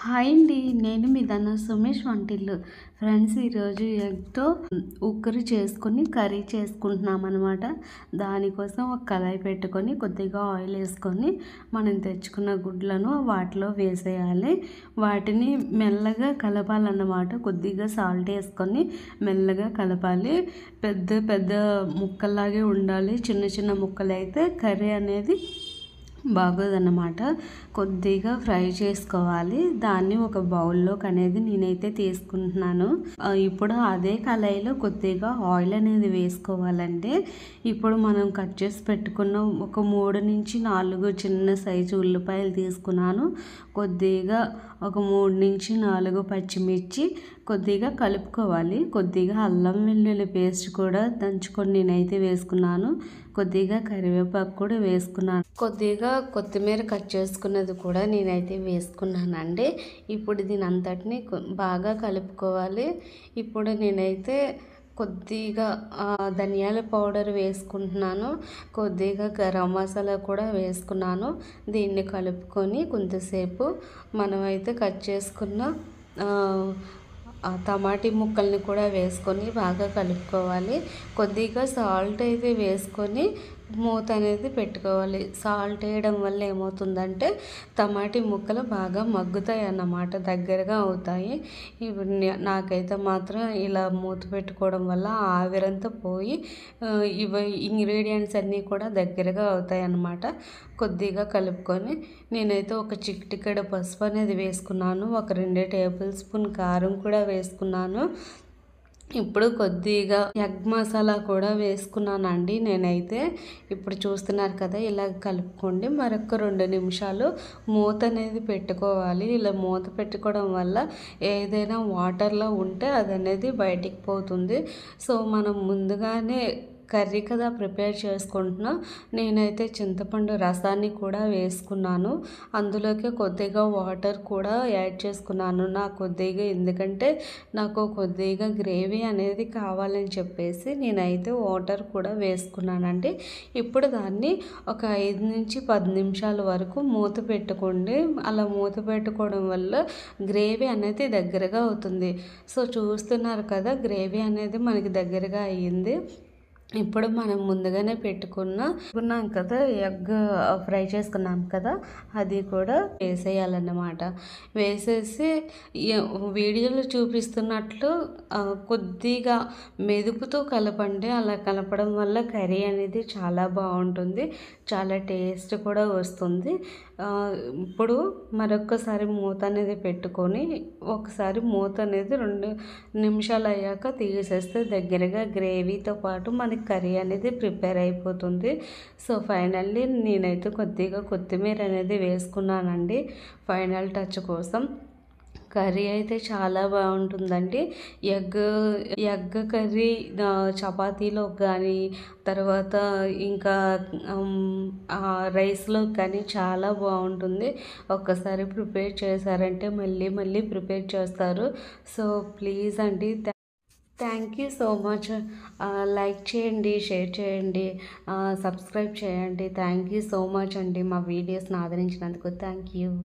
Hi అండి, నేను మీ సుమేష్ వంటిల్లు. ఫ్రెండ్స్, ఈరోజు ఎగ్తో ఉక్కరు చేసుకొని కర్రీ చేసుకుంటున్నాం అనమాట. దానికోసం ఒక కళాయి పెట్టుకొని కొద్దిగా ఆయిల్ వేసుకొని మనం తెచ్చుకున్న గుడ్లను వాటిలో వేసేయాలి. వాటిని మెల్లగా కలపాలన్నమాట. కొద్దిగా సాల్ట్ వేసుకొని మెల్లగా కలపాలి. పెద్ద పెద్ద ముక్కల్లాగే ఉండాలి. చిన్న చిన్న ముక్కలు అయితే కర్రీ అనేది బాగోదన్నమాట. కొద్దిగా ఫ్రై చేసుకోవాలి. దాన్ని ఒక బౌల్లోకి అనేది నేనైతే తీసుకుంటున్నాను. ఇప్పుడు అదే కళాయిలో కొద్దిగా ఆయిల్ అనేది వేసుకోవాలండి. ఇప్పుడు మనం కట్ చేసి పెట్టుకున్న ఒక 3 నుంచి 4 చిన్న సైజు ఉల్లిపాయలు తీసుకున్నాను. కొద్దిగా ఒక 3 నుంచి 4 పచ్చిమిర్చి కొద్దిగా కలుపుకోవాలి. కొద్దిగా అల్లం వెల్లుల్లి పేస్ట్ కూడా దంచుకొని నేనైతే వేసుకున్నాను. కొద్దిగా కరివేపాకు కూడా వేసుకున్నాను. కొద్దిగా కొత్తిమీర కట్ చేసుకున్నది కూడా నేనైతే వేసుకున్నానండి. ఇప్పుడు దీని అంతటిని బాగా కలుపుకోవాలి. ఇప్పుడు నేనైతే కొద్దిగా ధనియాల పౌడర్ వేసుకుంటున్నాను. కొద్దిగా గరం మసాలా కూడా వేసుకున్నాను. దీన్ని కలుపుకొని కొంతసేపు మనమైతే కట్ చేసుకున్న టమాటీ ముక్కల్ని కూడా వేసుకొని బాగా కలుపుకోవాలి. కొద్దిగా సాల్ట్ అయితే వేసుకొని మూత అనేది పెట్టుకోవాలి. సాల్ట్ వేయడం వల్ల ఏమవుతుందంటే టమాటీ ముక్కలు బాగా మగ్గుతాయి అన్నమాట, దగ్గరగా అవుతాయి. ఇప్పుడు నాకైతే మాత్రం ఇలా మూత పెట్టుకోవడం వల్ల ఆవిరంతా పోయి ఇవి ఇంగ్రీడియంట్స్ అన్నీ కూడా దగ్గరగా అవుతాయి అన్నమాట. కొద్దిగా కలుపుకొని నేనైతే ఒక చిటికెడు పసుపు అనేది వేసుకున్నాను. ఒక 2 టేబుల్ స్పూన్ కారం కూడా వేసుకున్నాను. ఇప్పుడు కొద్దిగా ఎగ్ మసాలా కూడా వేసుకున్నానండి నేనైతే. ఇప్పుడు చూస్తున్నారు కదా, ఇలా కలుపుకోండి. మరొక 2 నిమిషాలు మూత అనేది పెట్టుకోవాలి. ఇలా మూత పెట్టుకోవడం వల్ల ఏదైనా వాటర్లో ఉంటే అది అనేది బయటికి పోతుంది. సో మనం ముందుగానే కర్రీ కదా ప్రిపేర్ చేసుకుంటున్నాం. నేనైతే చింతపండు రసాన్ని కూడా వేసుకున్నాను. అందులోకి కొద్దిగా వాటర్ కూడా యాడ్ చేసుకున్నాను. ఎందుకంటే నాకు కొద్దిగా గ్రేవీ అనేది కావాలని చెప్పేసి నేనైతే వాటర్ కూడా వేసుకున్నానండి. ఇప్పుడు దాన్ని ఒక 5 నుంచి 10 నిమిషాల వరకు మూత పెట్టుకోండి. అలా మూత పెట్టుకోవడం వల్ల గ్రేవీ అనేది దగ్గరగా అవుతుంది. సో చూస్తున్నారు కదా, గ్రేవీ అనేది మనకి దగ్గరగా అయ్యింది. ఇప్పుడు మనం ముందుగానే పెట్టుకున్నాం కదా, ఎగ్ ఫ్రై చేసుకున్నాం కదా, అది కూడా వేసేయాలన్నమాట. వేసేసి వీడియోలో చూపిస్తున్నట్లు కొద్దిగా మెదుపుతూ కలపండి. అలా కలపడం వల్ల కర్రీ అనేది చాలా బాగుంటుంది, చాలా టేస్ట్ కూడా వస్తుంది. ఇప్పుడు మరొకసారి మూత అనేది పెట్టుకొని ఒకసారి మూత అనేది 2 నిమిషాలు అయ్యాక తీసేస్తే దగ్గరగా గ్రేవీతో పాటు మనకి కర్రీ అనేది ప్రిపేర్ అయిపోతుంది. సో ఫైనల్లీ నేనైతే కొద్దిగా కొత్తిమీర అనేది వేసుకున్నానండి ఫైనల్ టచ్ కోసం. కర్రీ అయితే చాలా బాగుంటుందండి. ఎగ్ కర్రీ చపాతీలో కానీ తర్వాత ఇంకా రైస్లో కానీ చాలా బాగుంటుంది. ఒక్కసారి ప్రిపేర్ చేశారంటే మళ్ళీ మళ్ళీ ప్రిపేర్ చేస్తారు. సో ప్లీజ్ అండి, thank you so much. Like చేయండి, షేర్ చేయండి, సబ్స్క్రైబ్ చేయండి. థ్యాంక్ యూ సో మచ్ అండి మా వీడియోస్ని ఆదరించినందుకు. Thank you.